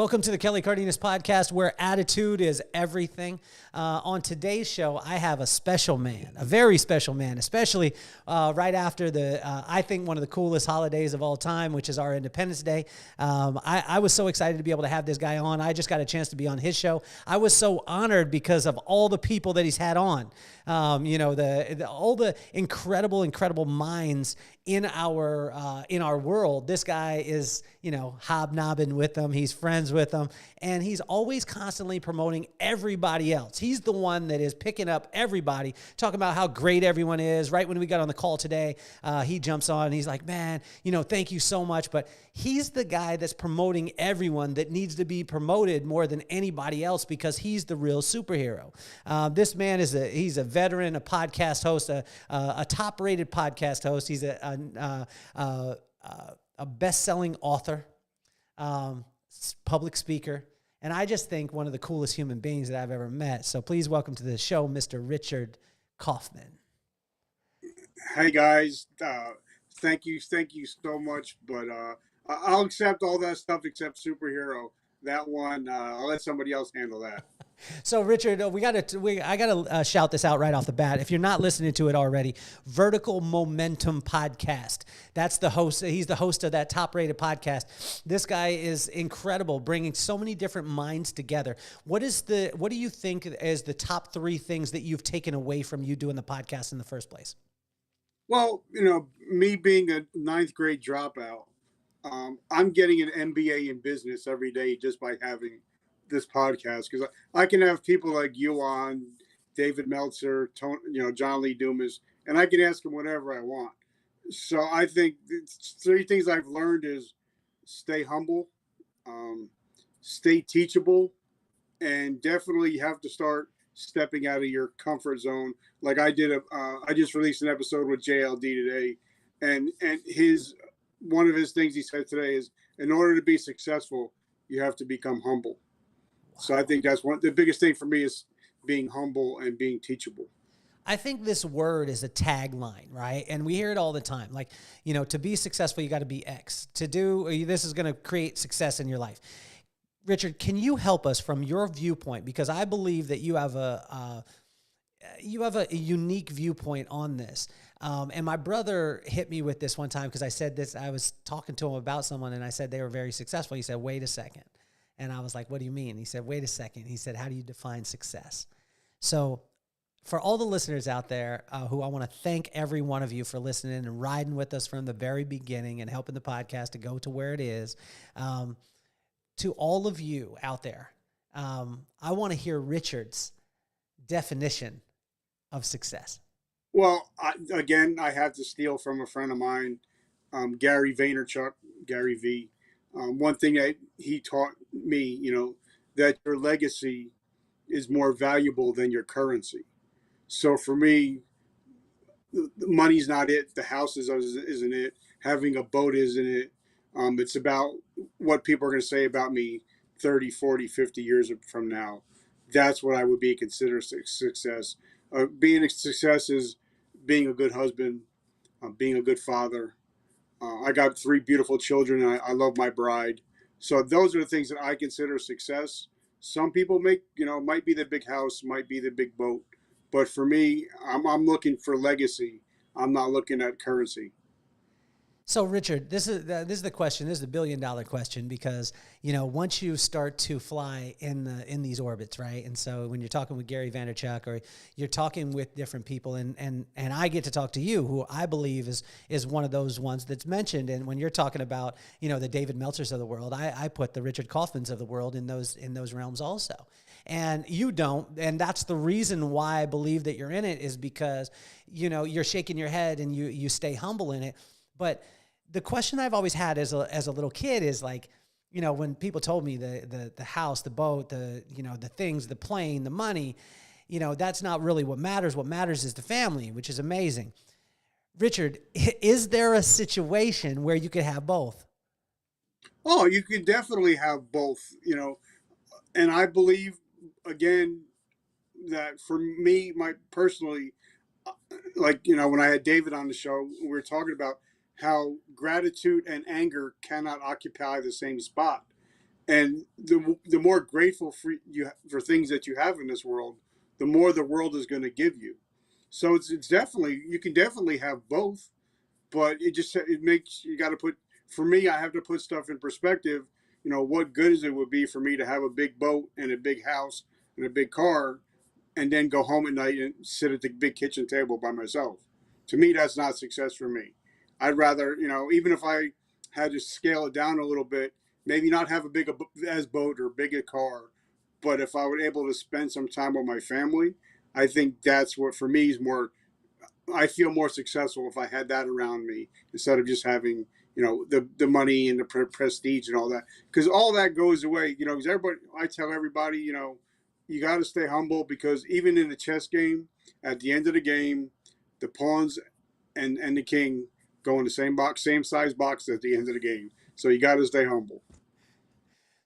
Welcome to the Kelly Cardenas podcast, where attitude is everything. On today's show, I have a special man, a very special man, especially right after I think one of the coolest holidays of all time, which is our Independence Day. I was so excited to be able to have this guy on. I just got a chance to be on his show. I was so honored because of all the people that he's had on. All the incredible minds in our world. This guy is, hobnobbing with them. He's friends with them, and he's always constantly promoting everybody else. He's the one that is picking up everybody, talking about how great everyone is. Right when we got on the call today, he jumps on and he's like, man, thank you so much. But he's the guy that's promoting everyone that needs to be promoted more than anybody else because he's the real superhero. This man he's a veteran, a podcast host, a top-rated podcast host. He's a best-selling author, public speaker, and I just think one of the coolest human beings that I've ever met. So please welcome to the show, Mr. Richard Kaufman. Hey guys, thank you so much. But I'll accept all that stuff except superhero. That one, I'll let somebody else handle that. So Richard, I gotta shout this out right off the bat. If you're not listening to it already, Vertical Momentum Podcast. That's the host. He's the host of that top-rated podcast. This guy is incredible, bringing so many different minds together. What do you think is the top 3 things that you've taken away from you doing the podcast in the first place? Well, me being a 9th grade dropout, I'm getting an MBA in business every day just by having this podcast, because I can have people like you on, David Meltzer, Tony, John Lee Dumas, and I can ask them whatever I want. So I think 3 things I've learned is stay humble, stay teachable, and definitely you have to start stepping out of your comfort zone. Like I did I just released an episode with JLD today, and one of his things he said today is, in order to be successful, you have to become humble. So I think that's the biggest thing for me is being humble and being teachable. I think this word is a tagline, right? And we hear it all the time. Like, to be successful, you got to be X. This is going to create success in your life. Richard, can you help us from your viewpoint? Because I believe that you have a unique viewpoint on this. And my brother hit me with this one time because I said this. I was talking to him about someone, and I said they were very successful. He said, "Wait a second." And I was like, "What do you mean?" He said, "Wait a second." He said, "How do you define success?" So for all the listeners out there who I want to thank every one of you for listening and riding with us from the very beginning and helping the podcast to go to where it is. To all of you out there, I want to hear Richard's definition of success. Well, I have to steal from a friend of mine, Gary Vaynerchuk, Gary V. One thing that he taught me, that your legacy is more valuable than your currency. So for me, the money's not it. The house isn't it. Having a boat isn't it. It's about what people are going to say about me 30, 40, 50 years from now. That's what I would be considered success. Being a success is being a good husband, being a good father. I got 3 beautiful children, and I love my bride. So those are the things that I consider success. Some people might be the big house, might be the big boat. But for me, I'm looking for legacy. I'm not looking at currency. So, Richard, this is the question. This is the $1 billion question because, once you start to fly in these orbits, right? And so when you're talking with Gary Vaynerchuk or you're talking with different people and I get to talk to you, who I believe is one of those ones that's mentioned. And when you're talking about, the David Meltzers of the world, I put the Richard Kaufmans of the world in those realms also. And you don't. And that's the reason why I believe that you're in it is because, you're shaking your head and you stay humble in it. But the question I've always had as a little kid is like, when people told me the house, the boat, the things, the plane, the money, that's not really what matters. What matters is the family, which is amazing. Richard, is there a situation where you could have both? Oh, you could definitely have both, and I believe, again, that for me, personally, when I had David on the show, we were talking about how gratitude and anger cannot occupy the same spot. And the more grateful for things that you have in this world, the more the world is going to give you. So it's definitely, you can definitely have both, but it makes, you got to put, for me, I have to put stuff in perspective. You know, what good is it would be for me to have a big boat and a big house and a big car, and then go home at night and sit at the big kitchen table by myself? To me, that's not success for me. I'd rather, you know, even if I had to scale it down a little bit, maybe not have a big as boat or big a car, but if I were able to spend some time with my family, I think that's what for me is more. I feel more successful if I had that around me instead of just having, you know, the money and the prestige and all that, because all that goes away. You know, because everybody, I tell everybody, you know, you got to stay humble, because even in the chess game, at the end of the game, the pawns and the king go in the same box, same size box at the end of the game. So you got to stay humble.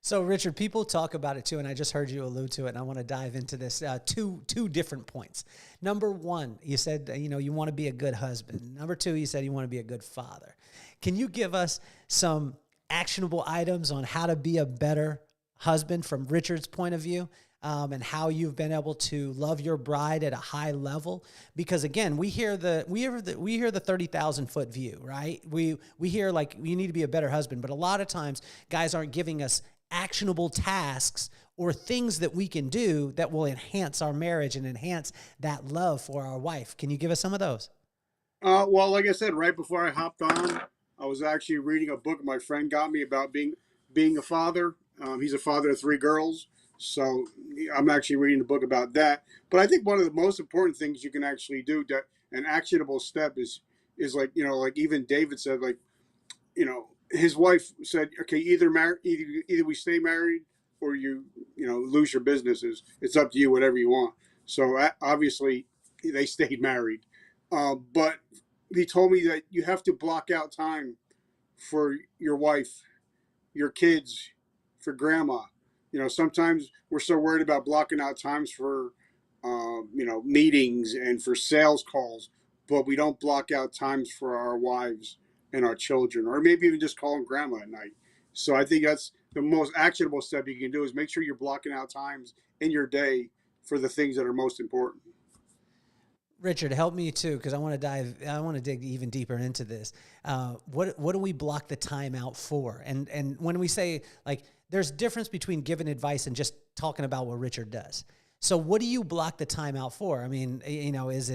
So, Richard, people talk about it too, and I just heard you allude to it, and I want to dive into this two different points. Number one, you said you want to be a good husband. Number two, you said you want to be a good father. Can you give us some actionable items on how to be a better husband from Richard's point of view, and how you've been able to love your bride at a high level? Because again, we hear the 30,000-foot view, right? We hear like you need to be a better husband, but a lot of times guys aren't giving us actionable tasks or things that we can do that will enhance our marriage and enhance that love for our wife. Can you give us some of those? Well, like I said, right before I hopped on, I was actually reading a book my friend got me about being a father. He's a father of three girls, so I'm actually reading a book about that. But I think one of the most important things you can actually do, that an actionable step, is like, you know, like even David said, like, you know, his wife said, okay, either we stay married, or you know, lose your businesses. It's up to you, whatever you want. So obviously they stayed married. But he told me that you have to block out time for your wife, your kids, for grandma. You know, sometimes we're so worried about blocking out times for, you know, meetings and for sales calls, but we don't block out times for our wives and our children, or maybe even just calling grandma at night. So I think that's the most actionable step you can do, is make sure you're blocking out times in your day for the things that are most important. Richard, help me too, because I want to dig even deeper into this. What do we block the time out for? And when we say, like, there's difference between giving advice and just talking about what Richard does. So what do you block the time out for? I mean, you know, is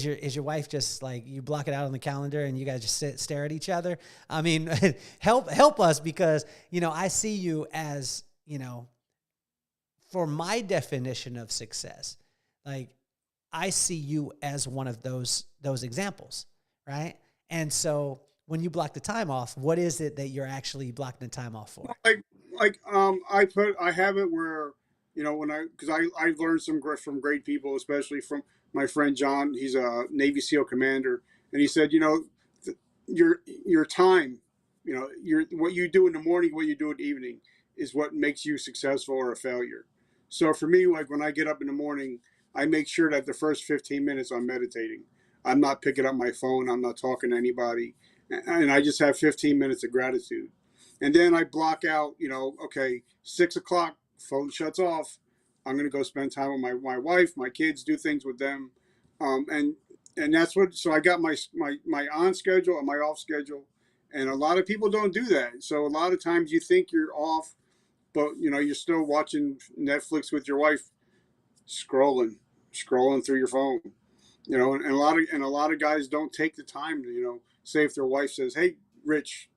your wife just like, you block it out on the calendar and you guys just stare at each other? I mean, help us, because, you know, I see you as, you know, for my definition of success, like, I see you as one of those examples, right? And so when you block the time off, what is it that you're actually blocking the time off for? I have it where, you know, when because I learned from great people, especially from my friend John. He's a Navy SEAL commander, and he said, you know, your time, you know, your what you do in the morning, what you do in the evening, is what makes you successful or a failure. So for me, like when I get up in the morning, I make sure that the first 15 minutes I'm meditating. I'm not picking up my phone. I'm not talking to anybody, and I just have 15 minutes of gratitude. And then I block out, you know, okay, 6 o'clock, phone shuts off. I'm going to go spend time with my wife, my kids, do things with them. Um, and, and that's what, so I got my on schedule and my off schedule. And a lot of people don't do that. So a lot of times you think you're off, but you know, you're still watching Netflix with your wife, scrolling, scrolling through your phone, you know, and a lot of guys don't take the time to, you know, say if their wife says, hey, Rich,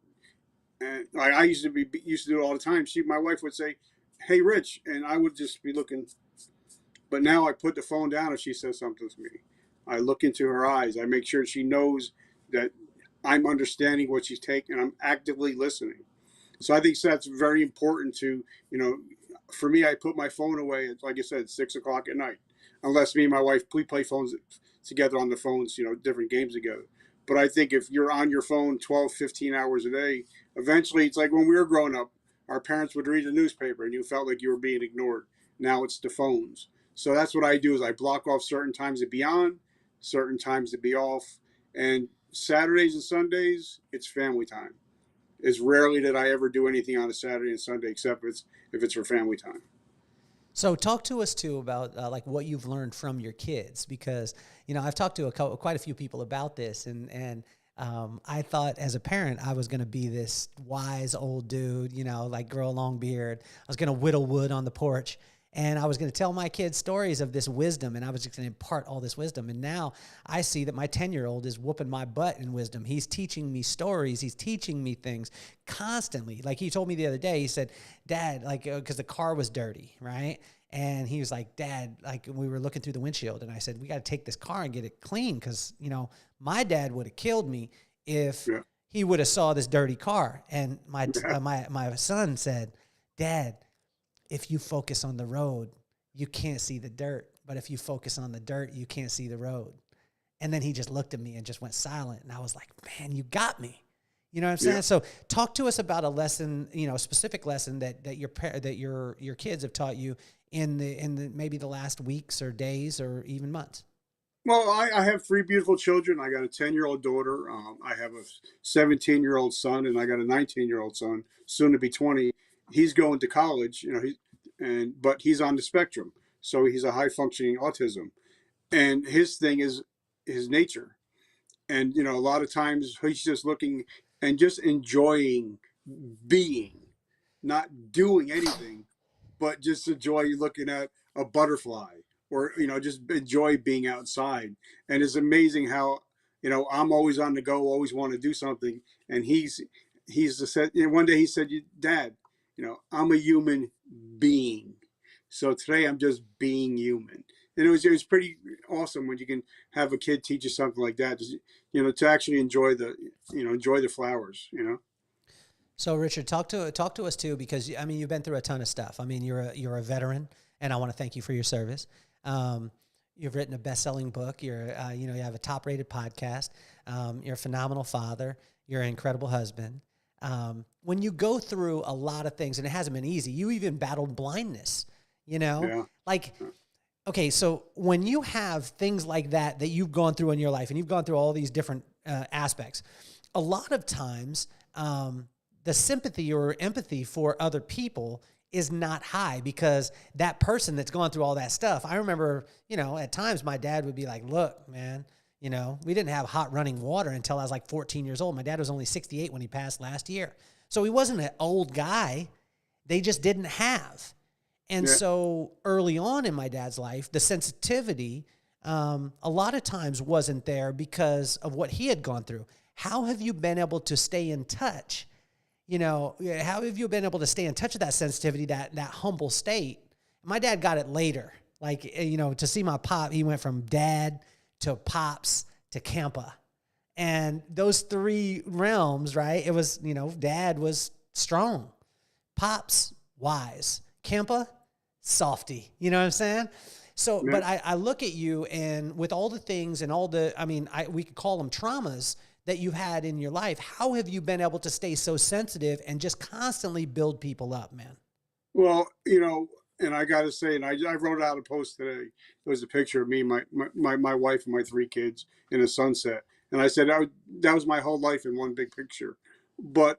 and I used to do it all the time. My wife would say, "Hey, Rich," and I would just be looking. But now I put the phone down if she says something to me. I look into her eyes. I make sure she knows that I'm understanding what she's taking. I'm actively listening. So I think that's very important to, you know, for me, I put my phone away at, like I said, 6 o'clock at night, unless me and my wife, we play phones together on the phones, you know, different games together. But I think if you're on your phone 12, 15 hours a day, eventually it's like when we were growing up, our parents would read the newspaper and you felt like you were being ignored. Now it's the phones. So that's what I do, is I block off certain times to be on, certain times to be off. And Saturdays and Sundays, it's family time. It's rarely that I ever do anything on a Saturday and Sunday, except if it's for family time. So talk to us too about like what you've learned from your kids, because I've talked to quite a few people about this, and I thought as a parent I was going to be this wise old dude, like grow a long beard. I was going to whittle wood on the porch, and I was going to tell my kids stories of this wisdom, and I was just going to impart all this wisdom. And now I see that my 10-year-old is whooping my butt in wisdom. He's teaching me stories. He's teaching me things constantly. Like he told me the other day, he said, Dad, like, because the car was dirty, right? And he was like, Dad, like we were looking through the windshield, and I said, we got to take this car and get it clean, because, my dad would have killed me if he would have saw this dirty car. And my son said, Dad, if you focus on the road, you can't see the dirt. But if you focus on the dirt, you can't see the road. And then he just looked at me and just went silent. And I was like, man, you got me. You know what I'm saying? So talk to us about a lesson, a specific lesson that your kids have taught you in the maybe the last weeks or days or even months. Well, I have three beautiful children. I got a 10-year-old daughter. I have a 17-year-old son, and I got a 19-year-old son, soon to be 20. He's going to college, but he's on the spectrum, so he's a high functioning autism, and his thing is his nature, and a lot of times he's just looking and just enjoying being, not doing anything, but just enjoy looking at a butterfly, or just enjoy being outside. And it's amazing how I'm always on the go, always want to do something, and he's the set. One day he said, Dad, I'm a human being. So today I'm just being human. And it was pretty awesome when you can have a kid teach you something like that, just, to actually enjoy the flowers, So Richard, talk to us too, because you've been through a ton of stuff. You're a veteran, and I want to thank you for your service. You've written a best-selling book. You have a top-rated podcast. You're a phenomenal father. You're an incredible husband. When you go through a lot of things, and it hasn't been easy, you even battled blindness, okay, so when you have things like that you've gone through in your life, and you've gone through all these different aspects, a lot of times the sympathy or empathy for other people is not high, because that person that's going through all that stuff. I remember, at times my dad would be like, look, man, we didn't have hot running water until I was like 14 years old. My dad was only 68 when he passed last year. So he wasn't an old guy. They just didn't have. And so early on in my dad's life, the sensitivity, a lot of times wasn't there because of what he had gone through. How have you been able to stay in touch? How have you been able to stay in touch with that sensitivity, that humble state? My dad got it later. Like, to see my pop, he went from dad to pops to Campa. And those three realms, right? It was, dad was strong. Pops, wise. Campa, softy. You know what I'm saying? So, but I look at you, and with all the things and all the, we could call them traumas that you've had in your life, how have you been able to stay so sensitive and just constantly build people up, man? Well, and I got to say, and I wrote out a post today. It was a picture of me, my wife, and my three kids in a sunset. And I said that was my whole life in one big picture. But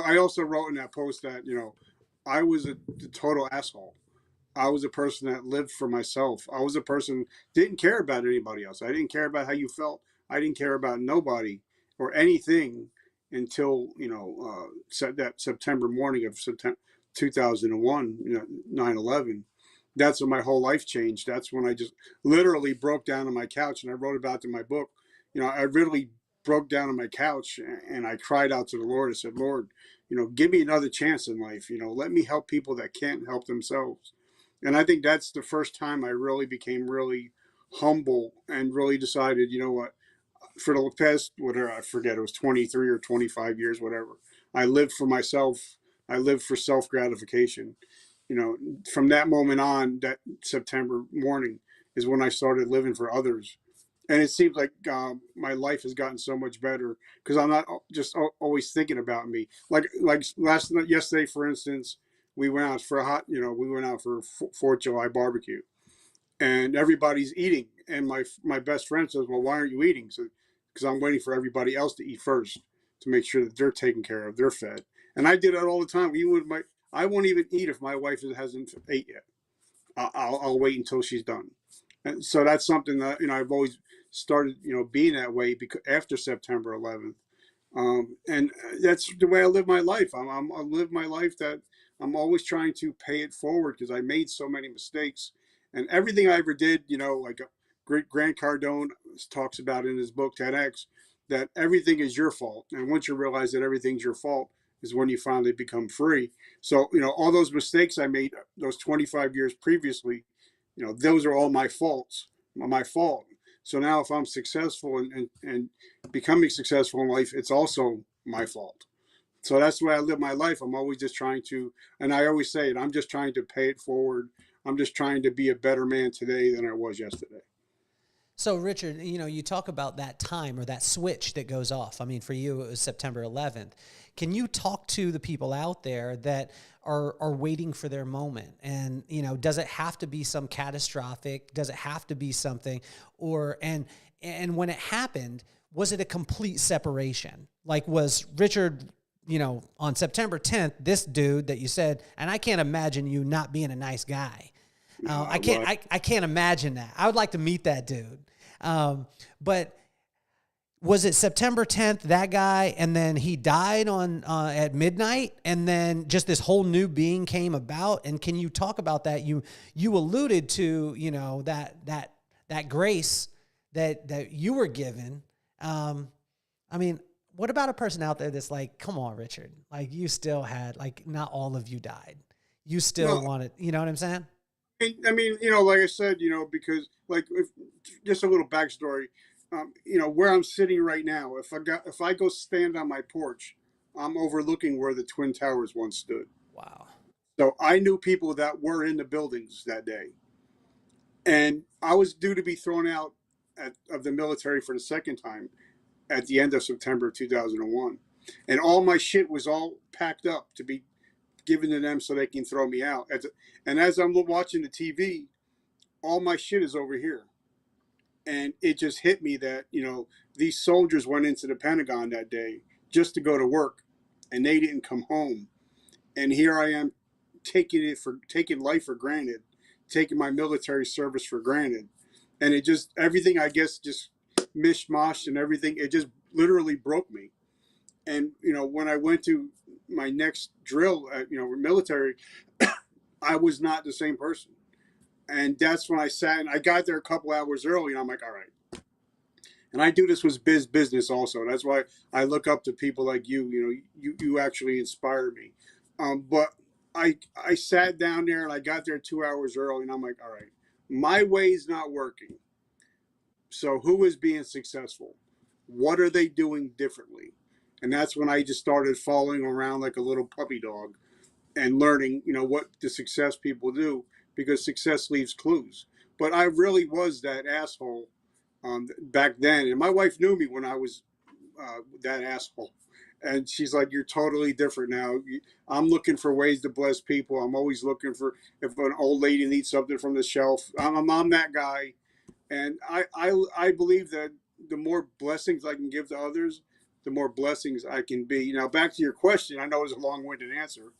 I also wrote in that post that I was a total asshole. I was a person that lived for myself. I was a person didn't care about anybody else. I didn't care about how you felt. I didn't care about nobody or anything until that September morning of September 2001, 9/11. That's when my whole life changed. That's when I just literally broke down on my couch, and I wrote about it in my book. I really broke down on my couch, and I cried out to the Lord. I said, Lord, give me another chance in life. Let me help people that can't help themselves. And I think that's the first time I really became really humble and really decided, what, for the past, whatever, I forget, it was 23 or 25 years, whatever. I lived for myself. I lived for self gratification. From that moment on, that September morning is when I started living for others. And it seems like my life has gotten so much better because I'm not just always thinking about me. Like yesterday, for instance, we went out for we went out for 4th of July barbecue, and everybody's eating. And my best friend says, "Well, why aren't you eating?" So, because I'm waiting for everybody else to eat first. to make sure that they're taken care of, they're fed. And I did that all the time. Even with I won't even eat if my wife hasn't ate yet. I'll wait until she's done. And so that's something that, I've always started, being that way because after September 11th. And that's the way I live my life. I live my life that I'm always trying to pay it forward because I made so many mistakes. And everything I ever did, like great Grant Cardone talks about in his book 10X, that everything is your fault. And once you realize that everything's your fault is when you finally become free. So, all those mistakes I made those 25 years previously, those are all my faults, my fault. So now if I'm successful and becoming successful in life, it's also my fault. So that's the way I live my life. I'm always just trying to, and I always say it, I'm just trying to pay it forward. I'm just trying to be a better man today than I was yesterday. So, Richard, you talk about that time or that switch that goes off. I mean, for you, it was September 11th. Can you talk to the people out there that are waiting for their moment? And, does it have to be some catastrophic? Does it have to be something? And when it happened, was it a complete separation? Like, was Richard, on September 10th, this dude that you said, and I can't imagine you not being a nice guy. I can't imagine that. I would like to meet that dude. But was it September 10th, that guy, and then he died on at midnight, and then just this whole new being came about? And can you talk about that? You alluded to, that grace that you were given. I mean, what about a person out there that's like, come on, Richard, like you still had, like, not all of you died. You still wanted, you know what I'm saying? I mean, like I said, because just a little backstory, where I'm sitting right now, if I go stand on my porch, I'm overlooking where the Twin Towers once stood. Wow. So I knew people that were in the buildings that day, and I was due to be thrown out of the military for the second time at the end of September 2001, and all my shit was all packed up to be given to them so they can throw me out. And as I'm watching the TV, all my shit is over here. And it just hit me that, these soldiers went into the Pentagon that day just to go to work, and they didn't come home. And here I am taking life for granted, taking my military service for granted. And it just, everything, I guess, just mishmashed and everything. It just literally broke me. And, when I went to my next drill, military, I was not the same person. And that's when I sat, and I got there a couple hours early, and I'm like, all right. And I do this with business also. That's why I look up to people like you. You actually inspire me. But I sat down there, and I got there 2 hours early, and I'm like, all right, my way's not working. So who is being successful? What are they doing differently? And that's when I just started following around like a little puppy dog and learning, what the success people do, because success leaves clues. But I really was that asshole back then. And my wife knew me when I was that asshole. And she's like, you're totally different now. I'm looking for ways to bless people. I'm always looking for, if an old lady needs something from the shelf, I'm that guy. And I believe that the more blessings I can give to others, the more blessings I can be. Now, back to your question, I know it's a long-winded answer,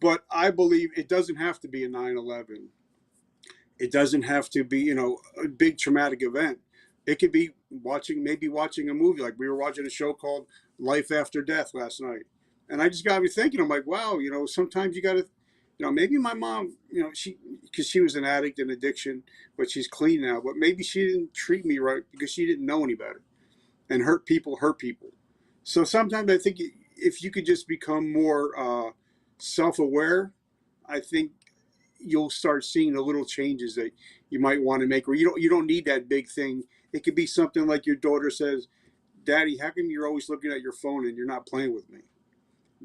but I believe it doesn't have to be a 9/11. It doesn't have to be, a big traumatic event. It could be maybe watching a movie. Like we were watching a show called Life After Death last night. And I just got me thinking, I'm like, wow, sometimes you got to, maybe my mom, because she was an addict and addiction, but she's clean now. But maybe she didn't treat me right because she didn't know any better. And hurt people. So sometimes I think if you could just become more self-aware, I think you'll start seeing the little changes that you might want to make. Or you don't need that big thing. It could be something like your daughter says, "Daddy, how come you're always looking at your phone and you're not playing with me?"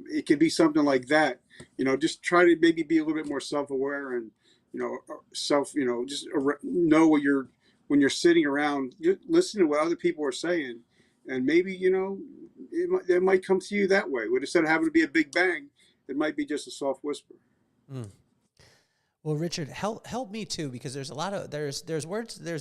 It could be something like that. Just try to maybe be a little bit more self-aware and just know what you're when you're sitting around. Listen to what other people are saying, and maybe it might come to you that way. But instead of having to be a big bang, it might be just a soft whisper. Mm. Well, Richard, help me too, because there's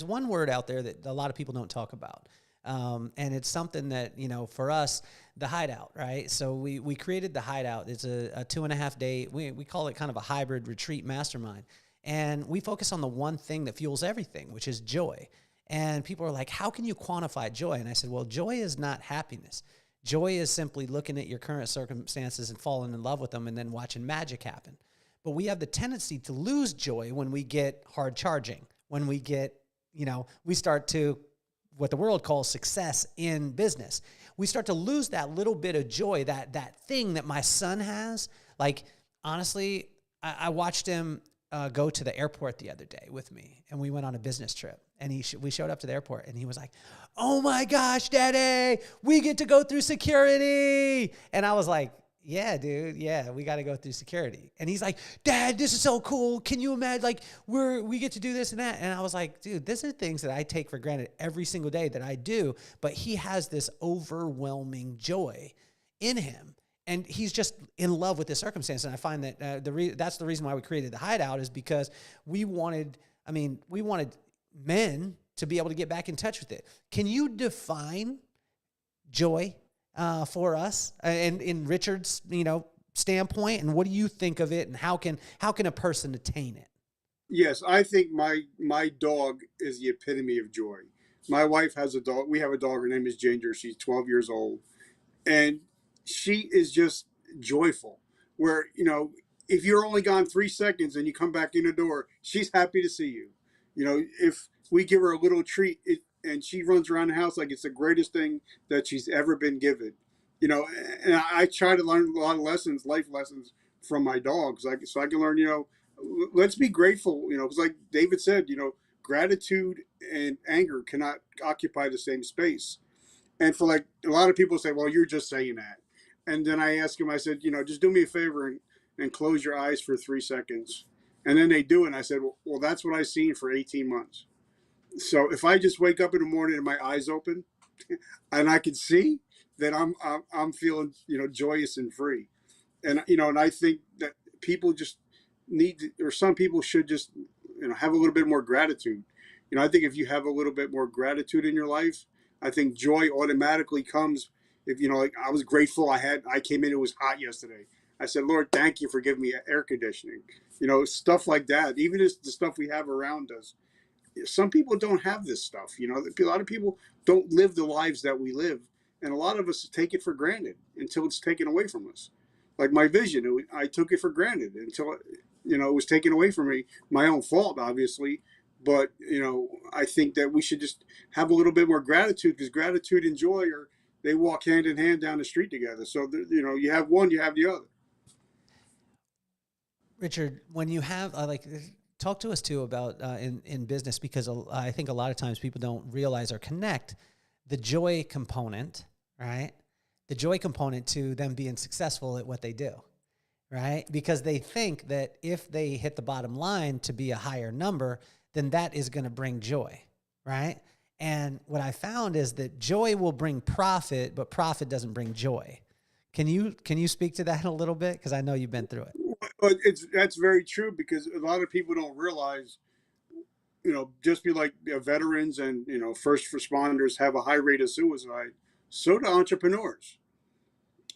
one word out there that a lot of people don't talk about. And it's something that, for us, the Hideout, right? So we created the Hideout. It's a 2.5 day, we call it kind of a hybrid retreat mastermind. And we focus on the one thing that fuels everything, which is joy. And people are like, how can you quantify joy? And I said, well, joy is not happiness. Joy is simply looking at your current circumstances and falling in love with them and then watching magic happen. But we have the tendency to lose joy when we get hard charging, when we get, we start to what the world calls success in business. We start to lose that little bit of joy, that thing that my son has. Like, honestly, I watched him go to the airport the other day with me, and we went on a business trip. And we showed up to the airport, and he was like, "Oh my gosh, Daddy, we get to go through security." And I was like, "Yeah, dude, yeah, we got to go through security." And he's like, "Dad, this is so cool. Can you imagine, like, we get to do this and that?" And I was like, "Dude, these are things that I take for granted every single day that I do." But he has this overwhelming joy in him. And he's just in love with this circumstance. And I find that that's the reason why we created the Hideout, is because we wanted men to be able to get back in touch with it. Can you define joy for us and in Richard's, standpoint? And what do you think of it? And how can a person attain it? Yes, I think my dog is the epitome of joy. My wife has a dog. We have a dog. Her name is Ginger. She's 12 years old. And she is just joyful. Where, if you're only gone 3 seconds and you come back in the door, she's happy to see you. If we give her a little treat, and she runs around the house like it's the greatest thing that she's ever been given. And I try to learn a lot of lessons, life lessons from my dogs, so I can learn, let's be grateful, because like David said, gratitude and anger cannot occupy the same space. And for like a lot of people say, well, you're just saying that. And then I ask him, I said, just do me a favor and close your eyes for 3 seconds. And then they do it. And I said, well, that's what I've seen for 18 months. So if I just wake up in the morning and my eyes open and I can see, then I'm feeling, joyous and free. And I think that people just need to, or some people should just, have a little bit more gratitude. I think if you have a little bit more gratitude in your life, I think joy automatically comes. If like I was grateful, I came in, it was hot yesterday. I said, Lord, thank you for giving me air conditioning. Stuff like that. Even the stuff we have around us. Some people don't have this stuff. A lot of people don't live the lives that we live, and a lot of us take it for granted until it's taken away from us. Like my vision, I took it for granted until it was taken away from me. My own fault, obviously, but I think that we should just have a little bit more gratitude, because gratitude and joy they walk hand in hand down the street together. So you have one, you have the other. Richard, when you have talk to us too about in business, because I think a lot of times people don't realize or connect the joy component, right? The joy component to them being successful at what they do, right? Because they think that if they hit the bottom line to be a higher number, then that is going to bring joy, right? And what I found is that joy will bring profit, but profit doesn't bring joy. Can you speak to that a little bit? Because I know you've been through it. But that's very true, because a lot of people don't realize, just be like veterans and first responders have a high rate of suicide. So do entrepreneurs,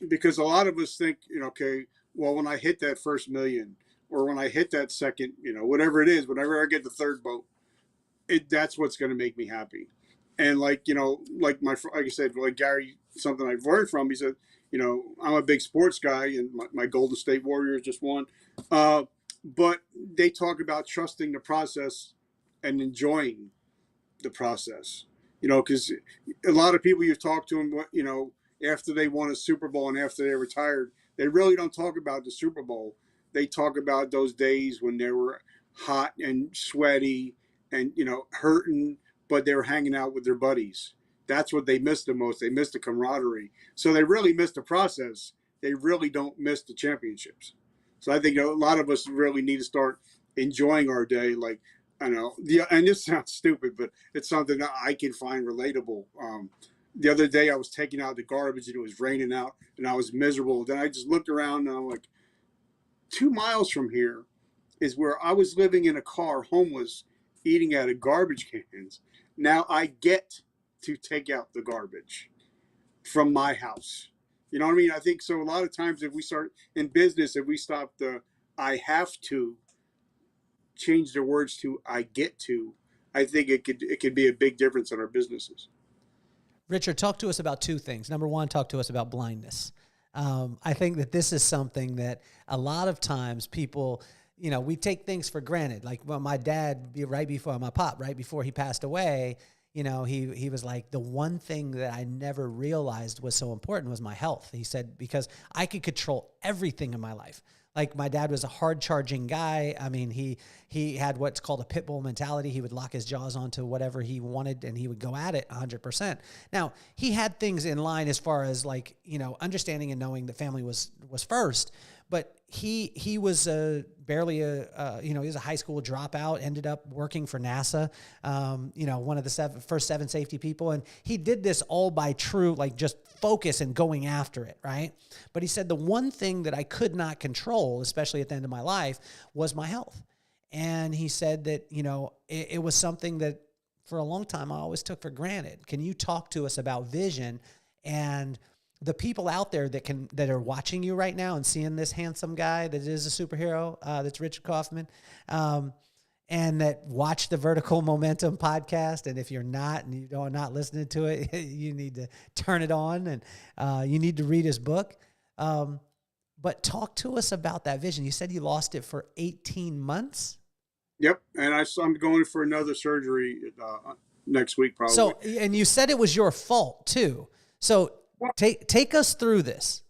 because a lot of us think, okay, well, when I hit that first million, or when I hit that second, whatever it is, whenever I get the third boat, that's what's going to make me happy. And like like I said, like Gary, something I've learned from, he said, I'm a big sports guy, and my Golden State Warriors just won. But they talk about trusting the process and enjoying the process. Because a lot of people you've talked to them, after they won a Super Bowl and after they retired, they really don't talk about the Super Bowl. They talk about those days when they were hot and sweaty and hurting, but they were hanging out with their buddies. That's what they missed the most. They missed the camaraderie. So they really missed the process. They really don't miss the championships. So I think a lot of us really need to start enjoying our day. Like, I know, and this sounds stupid, but it's something that I can find relatable. The other day I was taking out the garbage and it was raining out and I was miserable. Then I just looked around and I'm like, 2 miles from here is where I was living in a car, homeless, eating out of garbage cans. Now I get to take out the garbage from my house. You know what I mean? I think so. A lot of times, if we start in business, if we stop the I have to, change the words to I get to, I think it could be a big difference in our businesses. Richard, talk to us about two things. Number one, talk to us about blindness. I think that this is something that a lot of times people, you know, we take things for granted. Like, well, my dad, right before he passed away, you know, he was like, the one thing that I never realized was so important was my health. He said, because I could control everything in my life. Like, my dad was a hard charging guy. I mean, he had what's called a pit bull mentality. He would lock his jaws onto whatever he wanted and he would go at it 100%. Now, he had things in line as far as, like, you know, understanding and knowing that family was first, but he was barely he was a high school dropout, ended up working for NASA, you know, one of the first seven safety people. And he did this all by true, like, just focus and going after it, right? But he said the one thing that I could not control, especially at the end of my life, was my health. And he said that, you know, it was something that for a long time I always took for granted. Can you talk to us about vision and the people out there that are watching you right now and seeing this handsome guy that is a superhero, that's Richard Kaufman, and that watch the Vertical Momentum podcast? And if you're not, and you are not listening to it, you need to turn it on, and you need to read his book. But talk to us about that vision. You said you lost it for 18 months. Yep, and I'm going for another surgery next week, probably. So, and you said it was your fault too. So take us through this.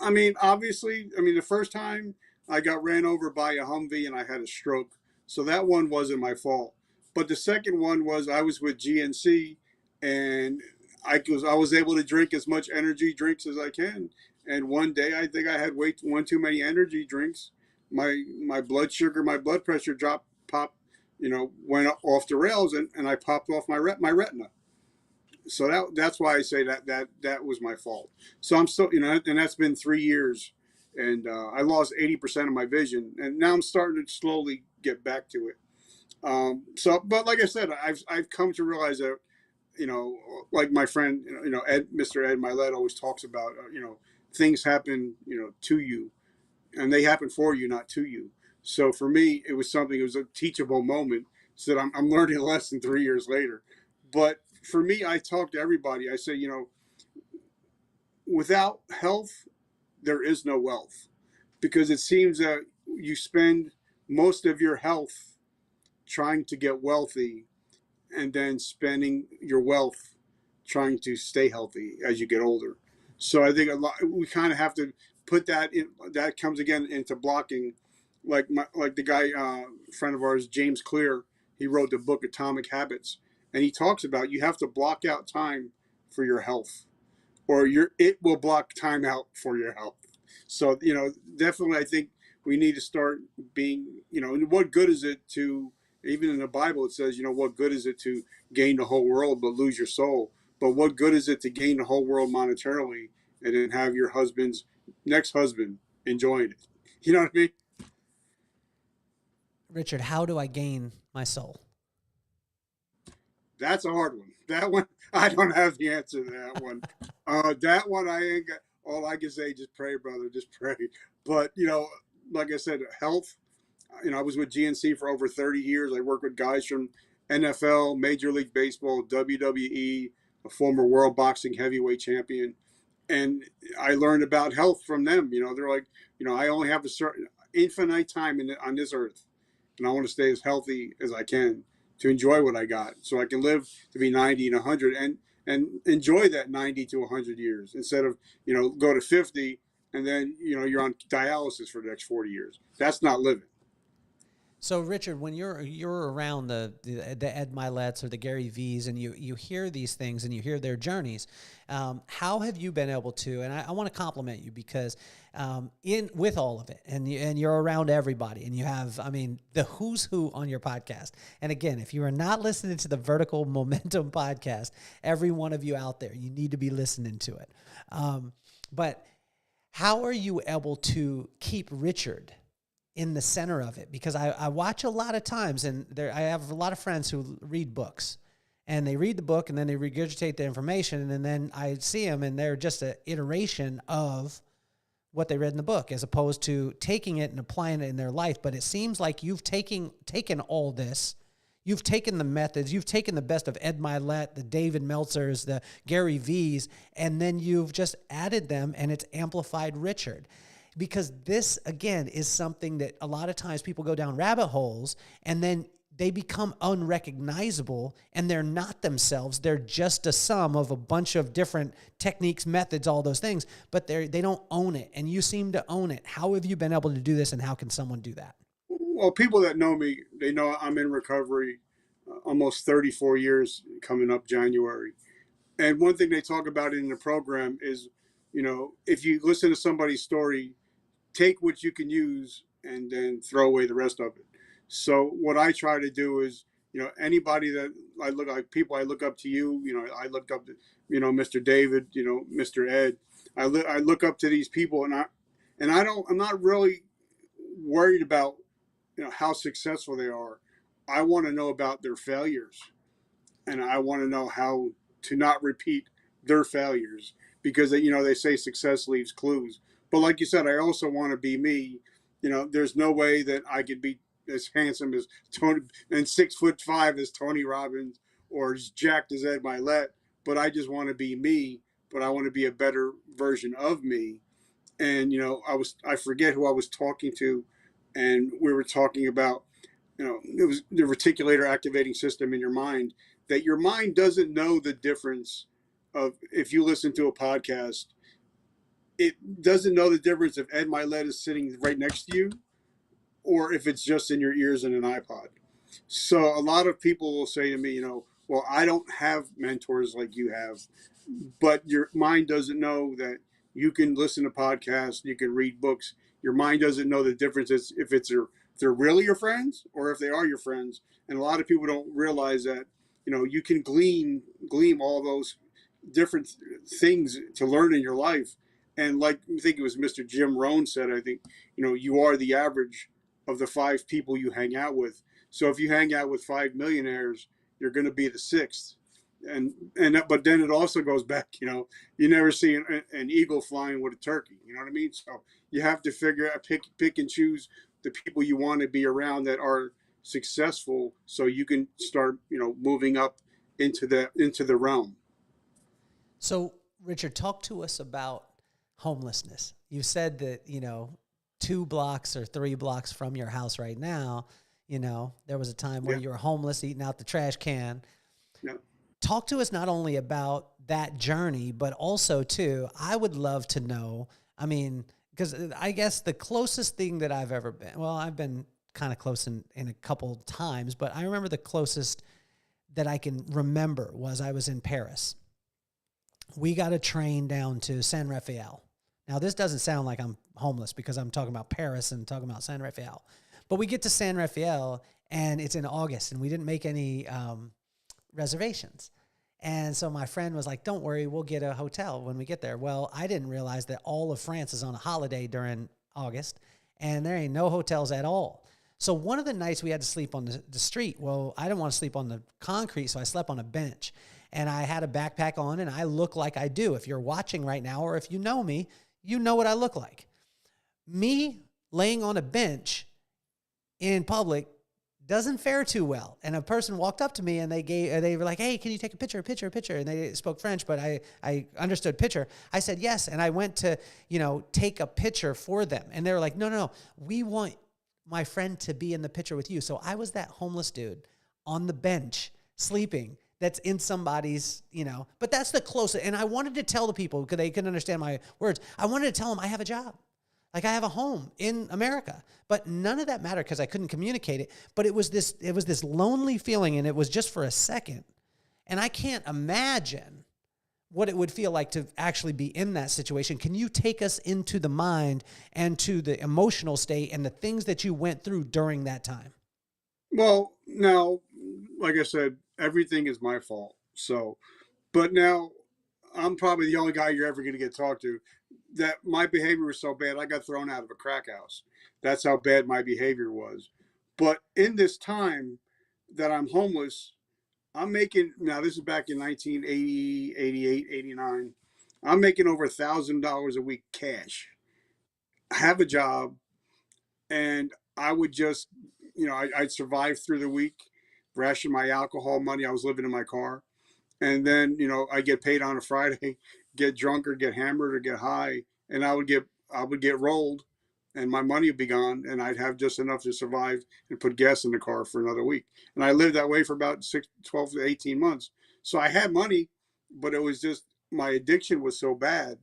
I mean, obviously, the first time I got ran over by a Humvee and I had a stroke. So that one wasn't my fault. But the second one was I was with GNC and I was able to drink as much energy drinks as I can. And one day I think I had one too many energy drinks. My blood sugar, my blood pressure popped, went off the rails and I popped off my retina. So that's why I say that was my fault. So I'm still, and that's been 3 years, and I lost 80% of my vision, and now I'm starting to slowly get back to it. But like I said, I've come to realize that, like my friend, Mr. Ed Milet always talks about, things happen, to you, and they happen for you, not to you. So for me, it was a teachable moment, so that I'm learning a lesson 3 years later. But for me, I talk to everybody. I say, without health, there is no wealth, because it seems that you spend most of your health trying to get wealthy and then spending your wealth trying to stay healthy as you get older. So I think we kind of have to put that in. That comes again into blocking, like the guy, friend of ours, James Clear. He wrote the book Atomic Habits. And he talks about you have to block out time for your health, or it will block time out for your health. So, definitely I think we need to start being, what good is it to, even in the Bible it says, what good is it to gain the whole world but lose your soul? But what good is it to gain the whole world monetarily and then have your next husband enjoying it? You know what I mean? Richard, how do I gain my soul? That's a hard one. That one, I don't have the answer to that one. That one, I ain't got. All I can say, just pray, brother, just pray. But, like I said, health, I was with GNC for over 30 years. I worked with guys from NFL, Major League Baseball, WWE, a former world boxing heavyweight champion. And I learned about health from them. They're like, I only have a certain infinite time on this earth, and I want to stay as healthy as I can to enjoy what I got, so I can live to be 90 and 100 and enjoy that 90 to 100 years instead of, go to 50 and then, you're on dialysis for the next 40 years. That's not living. So Richard, when you're around the Ed Milets or the Gary V's and you hear these things and you hear their journeys, how have you been able to? And I want to compliment you because with all of it, and you're around everybody, and you have, the who's who on your podcast. And again, if you are not listening to the Vertical Momentum podcast, every one of you out there, you need to be listening to it. But how are you able to keep Richard in the center of it? Because I watch a lot of times, and I have a lot of friends who read books, and they read the book and then they regurgitate the information. And then I see them and they're just an iteration of what they read in the book, as opposed to taking it and applying it in their life. But it seems like you've taken all this. You've taken the methods, you've taken the best of Ed Mylett, the David Meltzers, the Gary V's, and then you've just added them and it's amplified Richard. Because this, again, is something that a lot of times people go down rabbit holes and then they become unrecognizable and they're not themselves. They're just a sum of a bunch of different techniques, methods, all those things, but they don't own it. And you seem to own it. How have you been able to do this, and how can someone do that? Well, people that know me, they know I'm in recovery almost 34 years coming up January. And one thing they talk about in the program is, if you listen to somebody's story, take what you can use and then throw away the rest of it. So what I try to do is, anybody that I look like, people I look up to you, I look up to, Mr. David, Mr. Ed. I look up to these people, and I'm not really worried about, how successful they are. I want to know about their failures, and I want to know how to not repeat their failures, because they say success leaves clues. But like you said, I also want to be me. There's no way that I could be as handsome as Tony and 6'5" as Tony Robbins, or as jacked as Ed Mylett. But I just want to be me. But I want to be a better version of me. And I forget who I was talking to, and we were talking about, it was the reticulator activating system in your mind, that your mind doesn't know the difference of, if you listen to a podcast, it doesn't know the difference if Ed Mylett is sitting right next to you or if it's just in your ears in an iPod. So a lot of people will say to me, well, I don't have mentors like you have, but your mind doesn't know that you can listen to podcasts, you can read books. Your mind doesn't know the difference if they're really your friends or if they are your friends. And a lot of people don't realize that, you can glean all those different things to learn in your life. And like, I think it was Mr. Jim Rohn said, I think, you are the average of the 5 people you hang out with. So if you hang out with 5 millionaires, you're going to be the 6th. But then it also goes back, you never see an eagle flying with a turkey. You know what I mean? So you have to figure out, pick and choose the people you want to be around that are successful, so you can start, moving up into the realm. So, Richard, talk to us about homelessness. You said that, 2 blocks or 3 blocks from your house right now, there was a time where you were homeless, eating out the trash can. Yeah. Talk to us not only about that journey, but also, too, I would love to know, because I guess the closest thing that I've ever been, well, I've been kind of close in a couple times, but I remember the closest that I can remember was I was in Paris. We got a train down to San Rafael. Now, this doesn't sound like I'm homeless because I'm talking about Paris and talking about San Rafael. But we get to San Rafael, and it's in August, and we didn't make any reservations. And so my friend was like, don't worry, we'll get a hotel when we get there. Well, I didn't realize that all of France is on a holiday during August, and there ain't no hotels at all. So one of the nights we had to sleep on the street. Well, I didn't want to sleep on the concrete, so I slept on a bench. And I had a backpack on, and I look like I do. If you're watching right now, or if you know me, you know what I look like. Me laying on a bench in public doesn't fare too well. And a person walked up to me and they were like, hey, can you take a picture? And they spoke French, but I understood picture. I said yes. And I went to, take a picture for them. And they were like, no, we want my friend to be in the picture with you. So I was that homeless dude on the bench sleeping that's in somebody's, but that's the closest. And I wanted to tell the people, because they couldn't understand my words, I wanted to tell them I have a job. Like, I have a home in America, but none of that mattered because I couldn't communicate it. But it was this lonely feeling, and it was just for a second. And I can't imagine what it would feel like to actually be in that situation. Can you take us into the mind and to the emotional state and the things that you went through during that time? Well, now, like I said, everything is my fault. So, but now I'm probably the only guy you're ever going to get talked to. That my behavior was so bad, I got thrown out of a crack house. That's how bad my behavior was. But in this time that I'm homeless, I'm making, now this is back in 1980, 88, 89. I'm making over $1,000 a week cash. I have a job, and I would just, I'd survive through the week, ration my alcohol money. I was living in my car. And then, I get paid on a Friday, get drunk or get hammered or get high, and I would get rolled, and my money would be gone, and I'd have just enough to survive and put gas in the car for another week. And I lived that way for about 12 to 18 months. So I had money, but it was just my addiction was so bad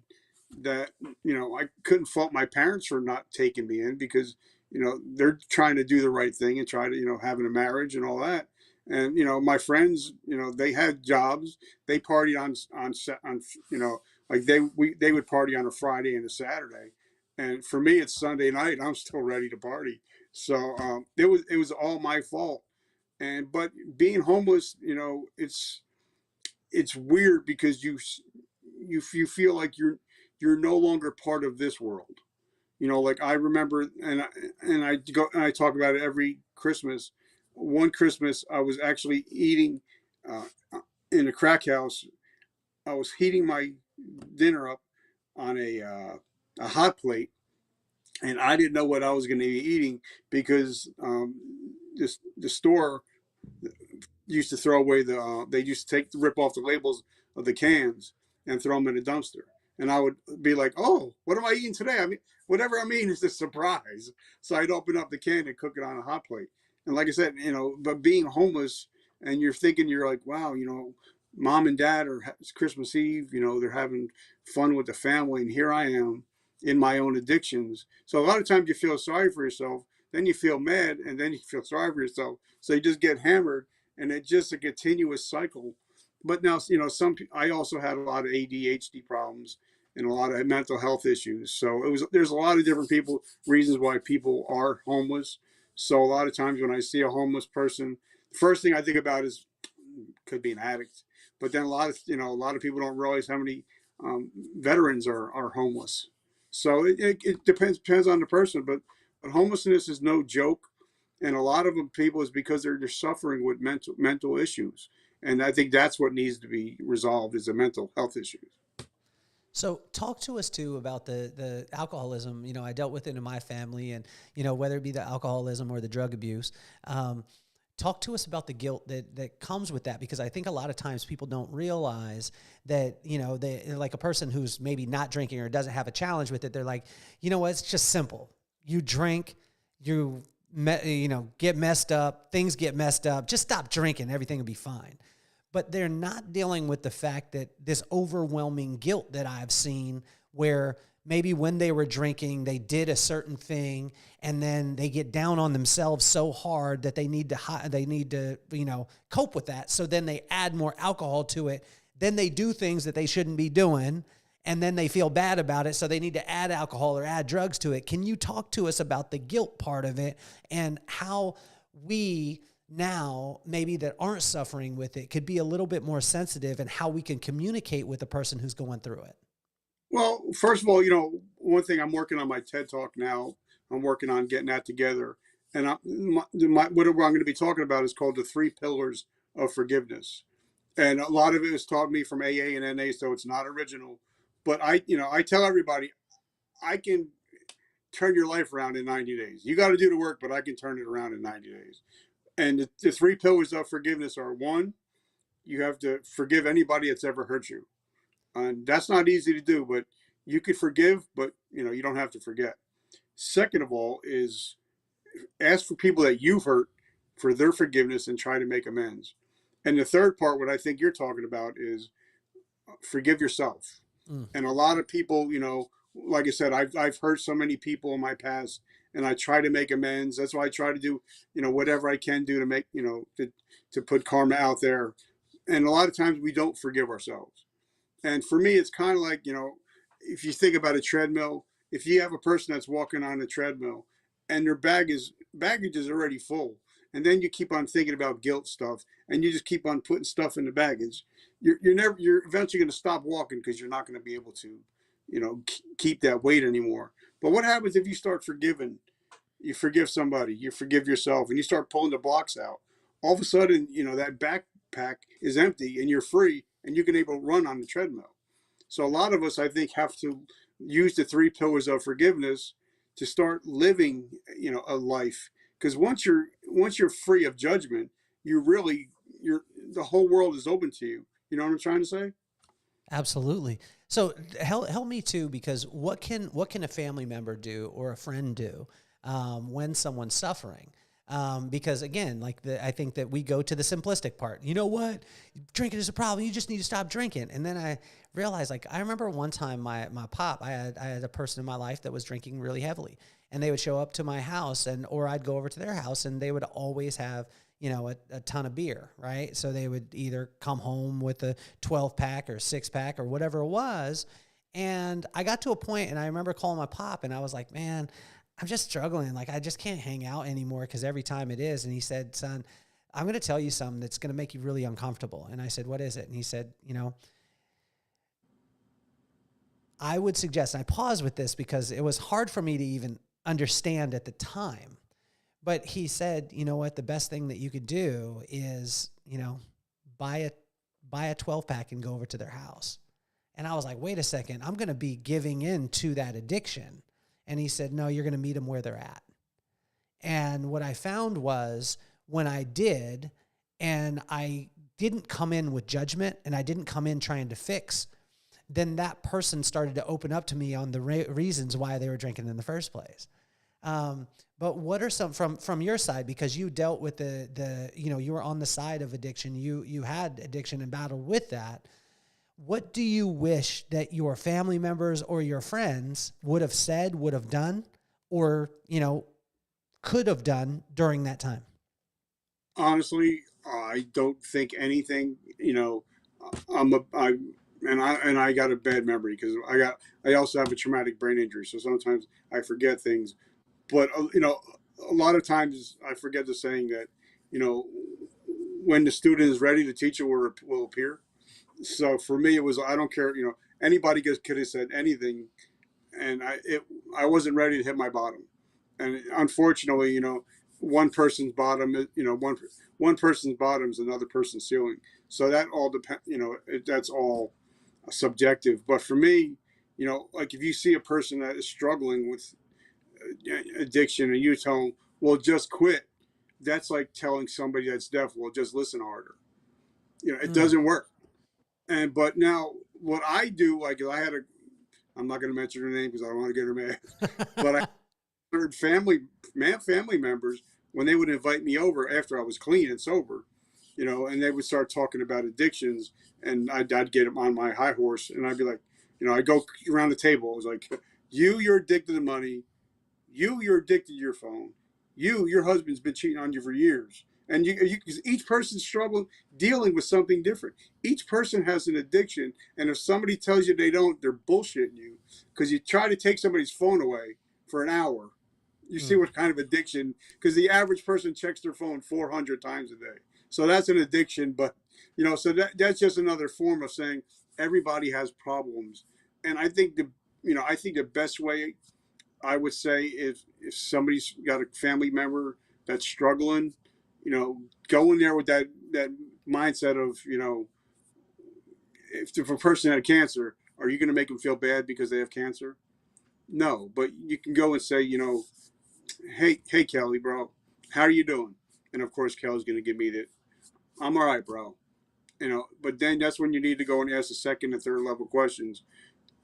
that, I couldn't fault my parents for not taking me in, because, they're trying to do the right thing and try to, having a marriage and all that. And, my friends, they had jobs. They partied on, like they would party on a Friday and a Saturday. And for me, it's Sunday night. I'm still ready to party. So it was all my fault. But being homeless, it's weird, because you feel like you're no longer part of this world. Like I remember, and I talk about it every Christmas. One Christmas, I was actually eating uh, in a crack house. I was heating my dinner up on a hot plate, and I didn't know what I was going to be eating, because the store used to throw away they used to rip off the labels of the cans and throw them in a dumpster. And I would be like, oh, what am I eating today? I mean, whatever I'm eating is a surprise. So I'd open up the can and cook it on a hot plate. And like I said, but being homeless, and you're like, wow, mom and dad it's Christmas Eve, they're having fun with the family. And here I am in my own addictions. So a lot of times you feel sorry for yourself, then you feel mad, and then you feel sorry for yourself. So you just get hammered, and it's just a continuous cycle. But now, I also had a lot of ADHD problems and a lot of mental health issues. So there's a lot of different reasons why people are homeless. So a lot of times when I see a homeless person, the first thing I think about is could be an addict. But then a lot of people don't realize how many veterans are homeless. So it depends on the person, but homelessness is no joke, and a lot of them people is because they're suffering with mental issues, and I think that's what needs to be resolved, is the mental health issues. So talk to us too about the alcoholism. I dealt with it in my family, and whether it be the alcoholism or the drug abuse. Talk to us about the guilt that comes with that, because I think a lot of times people don't realize that, they like a person who's maybe not drinking or doesn't have a challenge with it. They're like, what, it's just simple. You drink, get messed up, things get messed up. Just stop drinking, everything will be fine. But they're not dealing with the fact that this overwhelming guilt that I've seen, where maybe when they were drinking, they did a certain thing, and then they get down on themselves so hard that they need to cope with that. So then they add more alcohol to it. Then they do things that they shouldn't be doing, and then they feel bad about it. So they need to add alcohol or add drugs to it. Can you talk to us about the guilt part of it, and how we now maybe that aren't suffering with it could be a little bit more sensitive, and how we can communicate with the person who's going through it? Well, first of all, one thing, I'm working on my TED Talk now. I'm working on getting that together. And what I'm going to be talking about is called the 3 pillars of forgiveness. And a lot of it is taught me from AA and NA, so it's not original. But I tell everybody, I can turn your life around in 90 days. You got to do the work, but I can turn it around in 90 days. And the 3 pillars of forgiveness are: one, you have to forgive anybody that's ever hurt you. And that's not easy to do, but you could forgive, but you don't have to forget. Second of all is ask for people that you've hurt for their forgiveness and try to make amends. And the third part, what I think you're talking about, is forgive yourself. Mm. And a lot of people, like I said, I've hurt so many people in my past, and I try to make amends. That's why I try to do, whatever I can do to make, to put karma out there. And a lot of times we don't forgive ourselves. And for me, it's kind of like, if you think about a treadmill, if you have a person that's walking on a treadmill and their baggage is already full, and then you keep on thinking about guilt stuff, and you just keep on putting stuff in the baggage, you're eventually going to stop walking, because you're not going to be able to, keep that weight anymore. But what happens if you start forgiving? You forgive somebody, you forgive yourself, and you start pulling the blocks out. All of a sudden, that pack is empty and you're free and you can able to run on the treadmill. So a lot of us, I think, have to use the 3 pillars of forgiveness to start living, a life. Because once you're free of judgment, the whole world is open to you. You know what I'm trying to say? Absolutely. So help me too, because what can a family member do or a friend do when someone's suffering? Because again, I think that we go to the simplistic part. You know what? Drinking is a problem. You just need to stop drinking. And then I realized, I remember one time my pop, I had a person in my life that was drinking really heavily, and they would show up to my house or I'd go over to their house, and they would always have, a ton of beer, right? So they would either come home with a 12-pack or 6-pack or whatever it was. And I got to a point, and I remember calling my pop, and I was like, man, I'm just struggling. I just can't hang out anymore because every time it is. And he said, son, I'm going to tell you something that's going to make you really uncomfortable. And I said, what is it? And he said, I would suggest, and I paused with this because it was hard for me to even understand at the time. But he said, you know what, the best thing that you could do is, buy a 12-pack and go over to their house. And I was like, wait a second, I'm going to be giving in to that addiction. And he said, no, you're going to meet them where they're at. And what I found was when I did, and I didn't come in with judgment and I didn't come in trying to fix, then that person started to open up to me on the reasons why they were drinking in the first place. But what are some from your side, because you dealt with you were on the side of addiction, you had addiction and battled with that. What do you wish that your family members or your friends would have said, would have done, or, could have done during that time? Honestly, I don't think anything, I got a bad memory because I also have a traumatic brain injury. So sometimes I forget things. But, a lot of times I forget the saying that, when the student is ready, the teacher will appear. So for me, it was, I don't care, anybody could have said anything. And I wasn't ready to hit my bottom. And unfortunately, one person's bottom, one person's bottom is another person's ceiling. So that all depends, that's all subjective. But for me, if you see a person that is struggling with addiction and you tell them, well, just quit. That's like telling somebody that's deaf, well, just listen harder. It doesn't work. But now what I do, I'm not going to mention her name because I don't want to get her mad, but I heard family members when they would invite me over after I was clean and sober, and they would start talking about addictions, and I'd get them on my high horse, and I'd be like, I'd go around the table. I was like, you're addicted to money. You're addicted to your phone. Your husband's been cheating on you for years. And each person's struggling, dealing with something different. Each person has an addiction. And if somebody tells you they don't, they're bullshitting you. Because you try to take somebody's phone away for an hour. You see what kind of addiction, because the average person checks their phone 400 times a day. So that's an addiction. But, so that's just another form of saying everybody has problems. And I think the best way, I would say, if somebody's got a family member that's struggling, go in there with that mindset of, if a person had cancer, are you going to make them feel bad because they have cancer? No, but you can go and say, hey, Kelly, bro, how are you doing? And of course, Kelly's going to give me that, I'm all right, bro. But then that's when you need to go and ask the second and third level questions.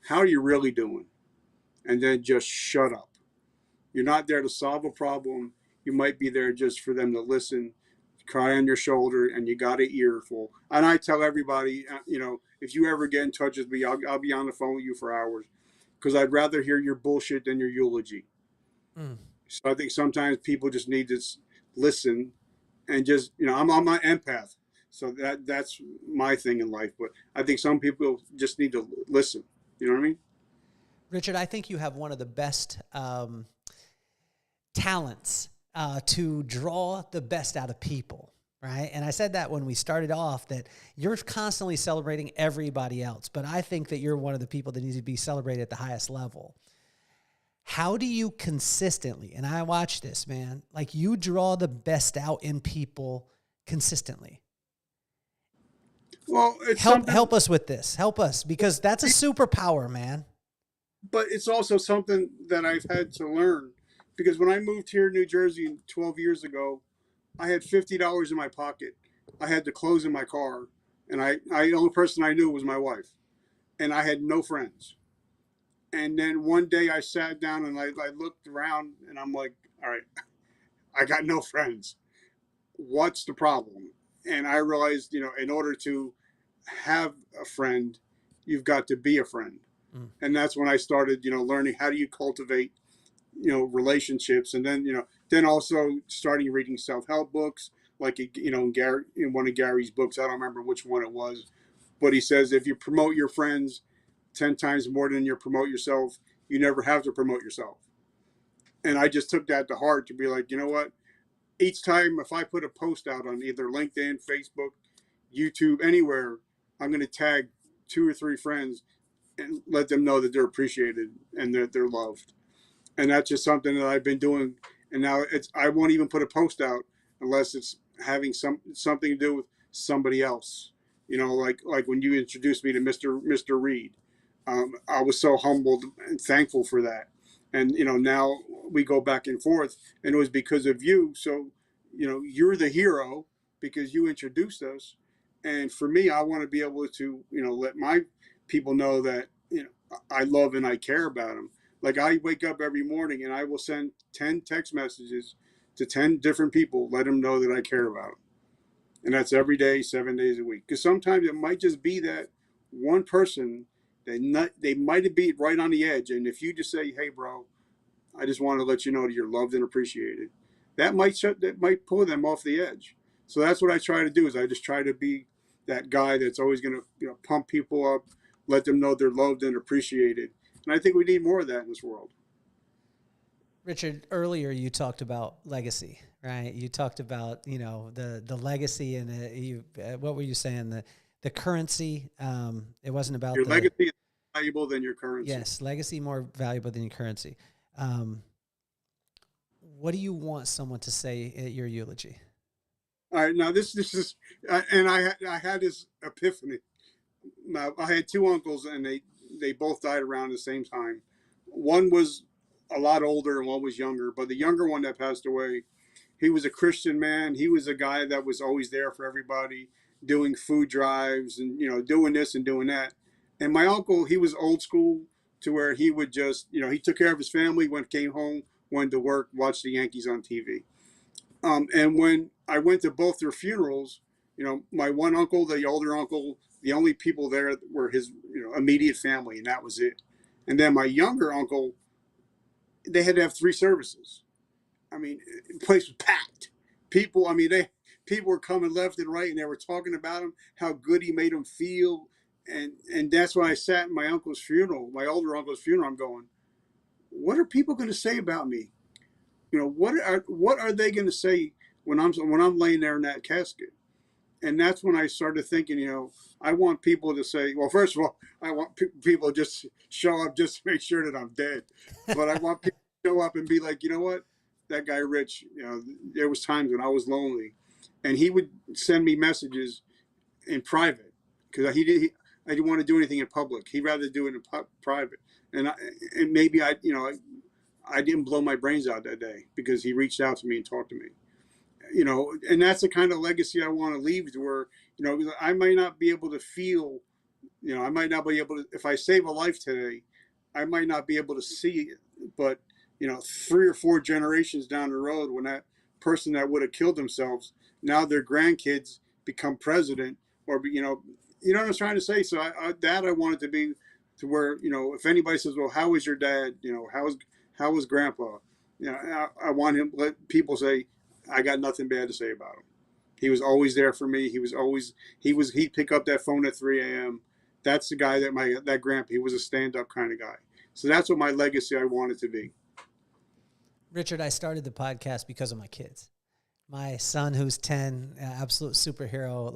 How are you really doing? And then just shut up. You're not there to solve a problem. You might be there just for them to listen, cry on your shoulder, and you got an earful. And I tell everybody, if you ever get in touch with me, I'll be on the phone with you for hours because I'd rather hear your bullshit than your eulogy. So I think sometimes people just need to listen and just, I'm an empath. So that's my thing in life. But I think some people just need to listen. You know what I mean? Richard, I think you have one of the best talents to draw the best out of people, right? And I said that when we started off, that you're constantly celebrating everybody else, but I think that you're one of the people that needs to be celebrated at the highest level. How do you consistently, and I watch this, man, you draw the best out in people consistently. Well, it's Help us with this. Help us, because that's a superpower, man. but it's also something that I've had to learn because when I moved here in New Jersey 12 years ago, I had $50 in my pocket. I had the clothes in my car, and the only person I knew was my wife, and I had no friends. And then one day I sat down and I looked around and I'm like, all right, I got no friends. What's the problem? And I realized, in order to have a friend, you've got to be a friend. Mm. And that's when I started, learning how do you cultivate, relationships. And then, then also starting reading self-help books, like, in one of Gary's books, I don't remember which one it was, but he says, if you promote your friends 10 times more than you promote yourself, you never have to promote yourself. And I just took that to heart to be like, you know what? Each time if I put a post out on either LinkedIn, Facebook, YouTube, anywhere, I'm going to tag 2 or 3 friends and let them know that they're appreciated and that they're loved. And that's just something that I've been doing. And now I won't even put a post out unless it's having something to do with somebody else. Like when you introduced me to Mr. Reed, I was so humbled and thankful for that. And now we go back and forth, and it was because of you. So you're the hero because you introduced us. And for me, I want to be able to let my people know that I love and I care about them. Like I wake up every morning and I will send 10 text messages to 10 different people, let them know that I care about them. And that's every day, 7 days a week. Because sometimes it might just be that one person that they might be right on the edge. And if you just say, hey, bro, I just want to let you know that you're loved and appreciated, that might pull them off the edge. So that's what I try to do is I just try to be that guy that's always going to pump people up, let them know they're loved and appreciated. And I think we need more of that in this world. Richard, earlier you talked about legacy, right? You talked about, the legacy and what were you saying? The currency. It wasn't about your legacy is valuable than your currency. Yes, legacy more valuable than your currency. What do you want someone to say at your eulogy? All right, now this is, and I had this epiphany. Now I had 2 uncles, and they both died around the same time. One was a lot older, and one was younger. But the younger one that passed away, he was a Christian man. He was a guy that was always there for everybody, doing food drives and doing this and doing that. And my uncle, he was old school to where he would just he took care of his family, came home, went to work, watched the Yankees on TV. And when I went to both their funerals, my one uncle, the older uncle, the only people there were his immediate family, and that was it. And then my younger uncle, they had to have 3 services. I mean, the place was packed. People were coming left and right, and they were talking about him, how good he made them feel, and that's why I sat in my uncle's funeral, my older uncle's funeral. I'm going, what are people going to say about me? What are they going to say when I'm laying there in that casket? And that's when I started thinking, I want people to say, well, first of all, I want people to just show up just to make sure that I'm dead. But I want people to show up and be like, you know what? That guy, Rich, there was times when I was lonely. And he would send me messages in private because I didn't want to do anything in public. He'd rather do it in private. And maybe I didn't blow my brains out that day because he reached out to me and talked to me. And that's the kind of legacy I want to leave to where, I might not be able to feel, I might not be able to, if I save a life today, I might not be able to see it, but, 3 or 4 generations down the road, when that person that would have killed themselves, now their grandkids become president or, what I'm trying to say? So I wanted to be to where, if anybody says, well, how was your dad? How was grandpa? I want him, let people say, I got nothing bad to say about him. He was always there for me. He'd pick up that phone at 3 a.m. That's the guy that grandpa, he was a stand-up kind of guy. So that's what my legacy I wanted to be. Richard, I started the podcast because of my kids. My son, who's 10, absolute superhero.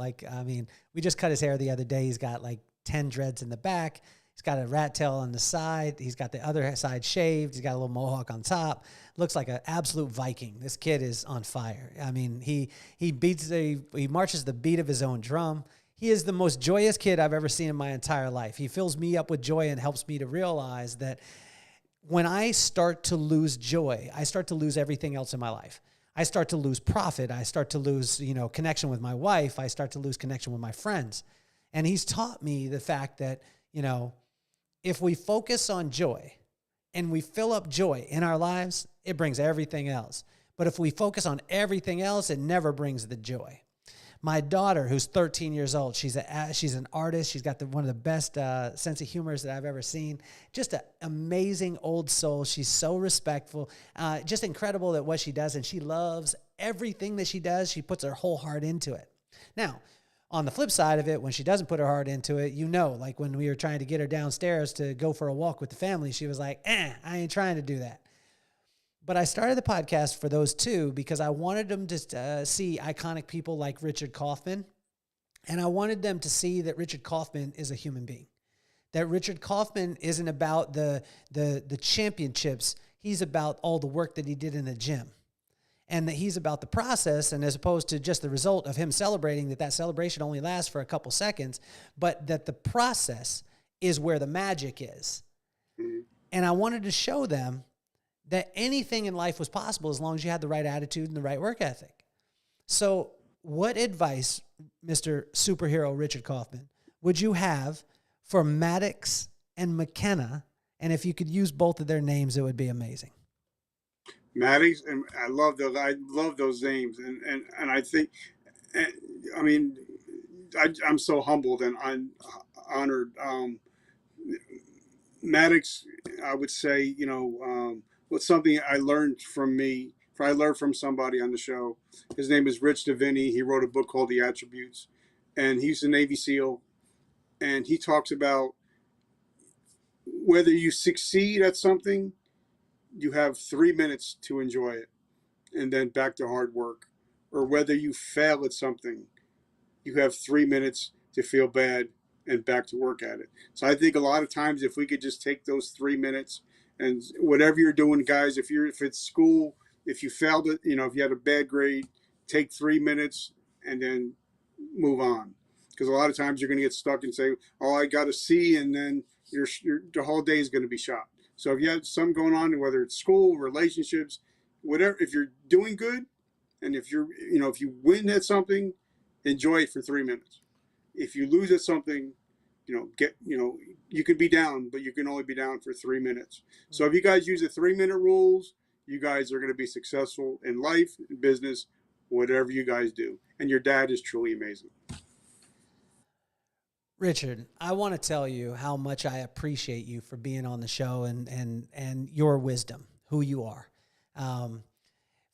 We just cut his hair the other day. He's got 10 dreads in the back. He's got a rat tail on the side. He's got the other side shaved. He's got a little mohawk on top. Looks like an absolute Viking. This kid is on fire. He marches the beat of his own drum. He is the most joyous kid I've ever seen in my entire life. He fills me up with joy and helps me to realize that when I start to lose joy, I start to lose everything else in my life. I start to lose profit. I start to lose, connection with my wife. I start to lose connection with my friends. And he's taught me the fact that, if we focus on joy and we fill up joy in our lives, it brings everything else. But if we focus on everything else, it never brings the joy. My daughter, who's 13 years old, she's an artist. She's got one of the best sense of humor that I've ever seen. Just an amazing old soul. She's so respectful, just incredible at what she does, and she loves everything that she does. She puts her whole heart into it. Now, on the flip side of it, when she doesn't put her heart into it, like when we were trying to get her downstairs to go for a walk with the family, she was like, I ain't trying to do that. But I started the podcast for those two because I wanted them to see iconic people like Richard Kaufman. And I wanted them to see that Richard Kaufman is a human being. That Richard Kaufman isn't about the championships. He's about all the work that he did in the gym. And that he's about the process, and as opposed to just the result of him celebrating, that celebration only lasts for a couple seconds, but that the process is where the magic is. And I wanted to show them that anything in life was possible as long as you had the right attitude and the right work ethic. So what advice, Mr. Superhero Richard Kaufman, would you have for Maddox and McKenna? And if you could use both of their names, it would be amazing. Maddox, and I love those names, and I think, I'm so humbled and I'm honored. Maddox, I would say, what's something I learned from somebody on the show. His name is Rich Davini. He wrote a book called The Attributes, and he's a Navy SEAL, and he talks about whether you succeed at something, you have 3 minutes to enjoy it and then back to hard work. Or whether you fail at something, you have 3 minutes to feel bad and back to work at it. So I think a lot of times if we could just take those 3 minutes and whatever you're doing, guys, if it's school, if you failed it, if you had a bad grade, take 3 minutes and then move on. Because a lot of times you're going to get stuck and say, oh, I got a C, and then the whole day is going to be shot. So if you have something going on, whether it's school, relationships, whatever, if you're doing good, and if if you win at something, enjoy it for 3 minutes. If you lose at something, you can be down, but you can only be down for 3 minutes. So if you guys use the 3-minute rules, you guys are going to be successful in life, in business, whatever you guys do. And your dad is truly amazing. Richard, I want to tell you how much I appreciate you for being on the show and your wisdom, who you are.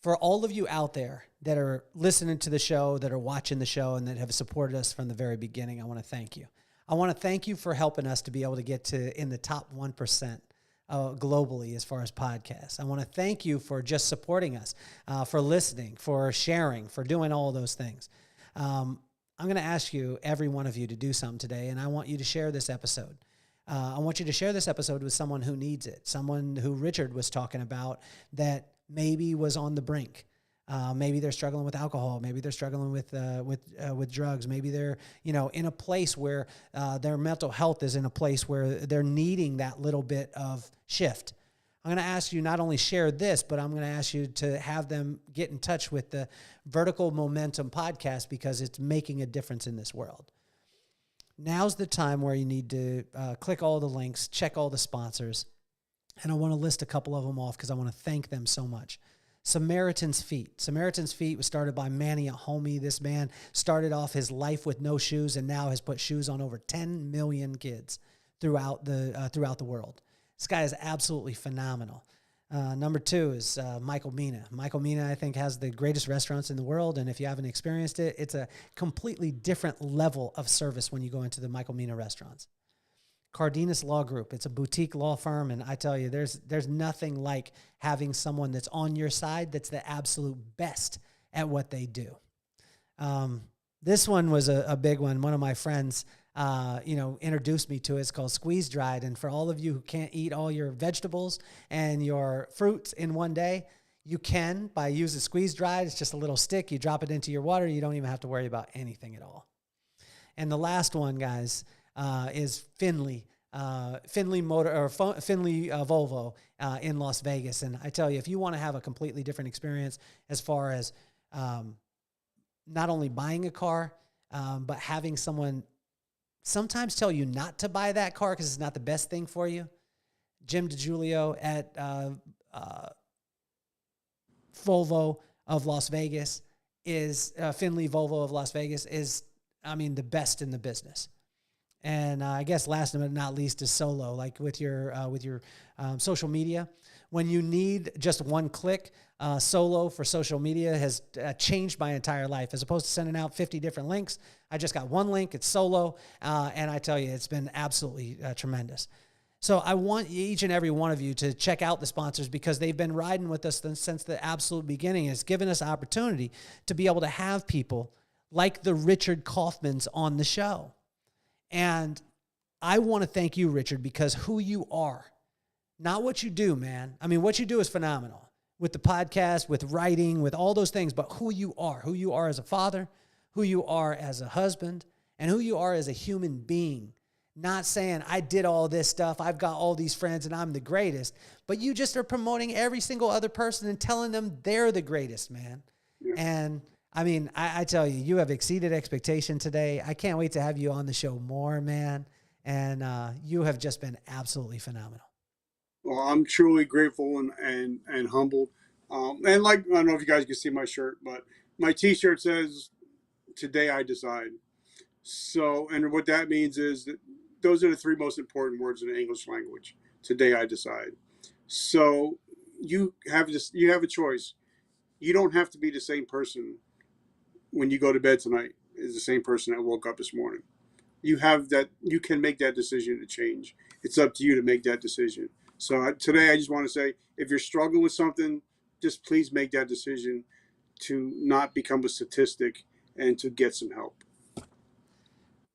For all of you out there that are listening to the show, that are watching the show, and that have supported us from the very beginning, I want to thank you. I want to thank you for helping us to be able to get to in the top 1% globally as far as podcasts. I want to thank you for just supporting us, for listening, for sharing, for doing all those things. I'm going to ask you, every one of you, to do something today, and I want you to share this episode. I want you to share this episode with someone who needs it, someone who Richard was talking about that maybe was on the brink. Maybe they're struggling with alcohol. Maybe they're struggling with drugs. Maybe they're in a place where their mental health is in a place where they're needing that little bit of shift. I'm going to ask you not only share this, but I'm going to ask you to have them get in touch with the Vertical Momentum podcast because it's making a difference in this world. Now's the time where you need to click all the links, check all the sponsors, and I want to list a couple of them off because I want to thank them so much. Samaritan's Feet. Samaritan's Feet was started by Manny Ahomey. This man started off his life with no shoes and now has put shoes on over 10 million kids throughout the world. This guy is absolutely phenomenal. Number 2 is Michael Mina. Michael Mina, I think, has the greatest restaurants in the world, and if you haven't experienced it, it's a completely different level of service when you go into the Michael Mina restaurants. Cardenas Law Group. It's a boutique law firm, and I tell you, there's nothing like having someone that's on your side that's the absolute best at what they do. This one was a big one. One of my friends introduced me to it. It's called Squeeze Dried. And for all of you who can't eat all your vegetables and your fruits in one day, you can by using Squeeze Dried. It's just a little stick. You drop it into your water. You don't even have to worry about anything at all. And the last one, guys, is Finley Volvo in Las Vegas. And I tell you, if you want to have a completely different experience as far as not only buying a car, but having someone sometimes tell you not to buy that car because it's not the best thing for you. Jim DiGiulio at Volvo of Las Vegas Finley Volvo of Las Vegas is, I mean, the best in the business. And I guess last but not least is Solo, like with your social media. When you need just one click, Solo for social media has changed my entire life. As opposed to sending out 50 different links, I just got one link. It's Solo, and I tell you, it's been absolutely tremendous. So I want each and every one of you to check out the sponsors because they've been riding with us since the absolute beginning. It's given us opportunity to be able to have people like the Richard Kaufmans on the show. And I want to thank you, Richard, because who you are, not what you do, man. I mean, what you do is phenomenal with the podcast, with writing, with all those things, but who you are as a father, who you are as a husband, and who you are as a human being. Not saying I did all this stuff, I've got all these friends and I'm the greatest, but you just are promoting every single other person and telling them they're the greatest, man. Yeah. And I mean, I tell you, you have exceeded expectation today. I can't wait to have you on the show more, man. And you have just been absolutely phenomenal. Well, I'm truly grateful and humbled. And like, I don't know if you guys can see my shirt, but my t-shirt says, "Today I decide." So, and what that means is that those are the three most important words in the English language. Today I decide. So you have a choice. You don't have to be the same person when you go to bed tonight as the same person that woke up this morning. You can make that decision to change. It's up to you to make that decision. So today I just want to say, if you're struggling with something, just please make that decision to not become a statistic and to get some help.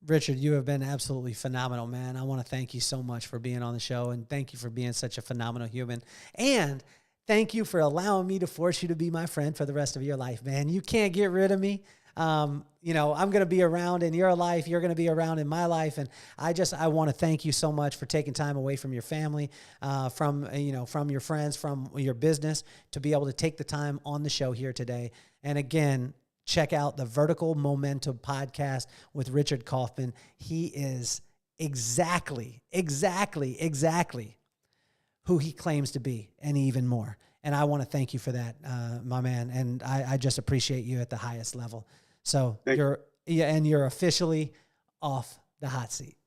Richard, you have been absolutely phenomenal, man. I want to thank you so much for being on the show, and thank you for being such a phenomenal human. And thank you for allowing me to force you to be my friend for the rest of your life, man. You can't get rid of me. I'm going to be around in your life. You're going to be around in my life. And I want to thank you so much for taking time away from your family, from your friends, from your business, to be able to take the time on the show here today. And again, check out the Vertical Momentum podcast with Richard Kaufman. He is exactly who he claims to be, and even more. And I want to thank you for that, my man. And I just appreciate you at the highest level. So you're officially off the hot seat.